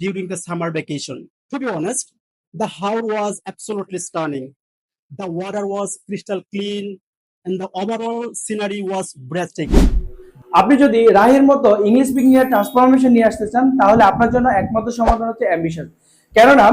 during the summer vacation. To be honest, the house was absolutely stunning. The water was crystal clean and the overall scenery was breathtaking. আপনি যদি রাহির মতো English speaking এর transformation নিয়ে আসতে চান তাহলে আপনার জন্য একমাত্র সমাধান হচ্ছে অ্যাম্বিশন। কেননা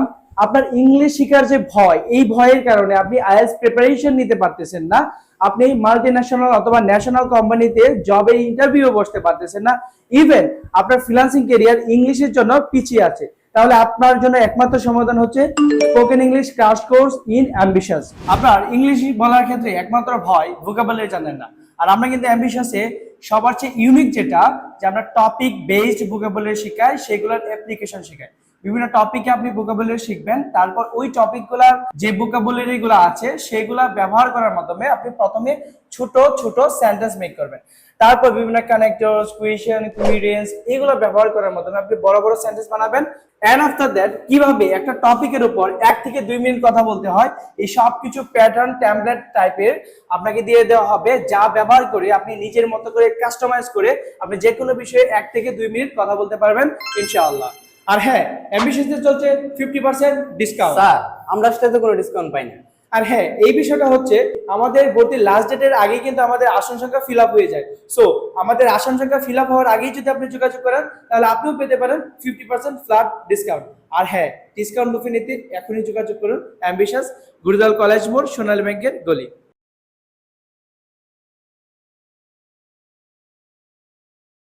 আপনার ইংলিশ শেখার যে ভয়, এই ভয়ের কারণে আপনি আইএলটিএস প্রিপারেশন নিতে পারতেছেন না, আপনি মাল্টি ন্যাশনাল অথবা ন্যাশনাল কোম্পানিতে জবের ইন্টারভিউ বসতে পারতেছেন না, ইভেন আপনার ফ্রিল্যান্সিং ক্যারিয়ার ইংলিশের জন্য পিছিয়ে আছে। তাহলে আপনার জন্য একমাত্র সমাধান হচ্ছে spoken English crash course in ambitious. আপনার ইংলিশ বলার ক্ষেত্রে একমাত্র ভয় ভোকাবুলারি জানেন না, আর আমরা কিন্তু অ্যাম্বিশাসে সবার চেয়ে ইউনিক যেটা, যে আমরা টপিক বেসড ভোকাবুলারি শেখাই, সেগুলোর অ্যাপ্লিকেশন শেখাই। বিভিন্ন টপিকে আপনি ভোকাবুলারি শিখবেন, তারপর ওই টপিকগুলোর যে ভোকাবুলারি গুলো আছে সেগুলা ব্যবহার করার মাধ্যমে আপনি প্রথমে ছোট ছোট সেন্টেন্স মেক করবেন, তারপর বিভিন্ন কানেক্টরস, কুয়েশন, ইনগ্রিডিয়েন্টস এগুলো ব্যবহার করার মাধ্যমে আপনি বড় বড় সেন্টেন্স বানাবেন। এন্ড আফটার দ্যাট কিভাবে একটা টপিকের উপর 1 থেকে 2 মিনিট কথা বলতে হয়, এই সব কিছু প্যাটার্ন টেমপ্লেট টাইপের আপনাকে দিয়ে দেওয়া হবে, যা ব্যবহার করে আপনি নিজের মতো করে কাস্টমাইজ করে আপনি যে কোনো বিষয়ে 1 থেকে 2 মিনিট কথা বলতে পারবেন ইনশাআল্লাহ। আর হ্যাঁ, অ্যাম্বিশাসে চলছে 50% ডিসকাউন্ট। স্যার, আমরা সেটাতে কোনো ডিসকাউন্ট পাই না। আর হ্যাঁ, এই বিষয়টা হচ্ছে আমাদের ভর্তির লাস্ট ডেটের আগে কিন্তু আমাদের আসন সংখ্যা ফিল আপ হয়ে যায়। সো আমাদের আসন সংখ্যা ফিল আপ হওয়ার আগেই যদি আপনি যোগাযোগ করেন তাহলে আপনিও পেতে পারেন 50% ফ্ল্যাট ডিসকাউন্ট। আর হ্যাঁ, ডিসকাউন্ট বুফে নিতে এখনই যোগাযোগ করুন অ্যাম্বিশাস, গুরুদাল কলেজ মোড়, সোনালী ব্যাংকের গলি।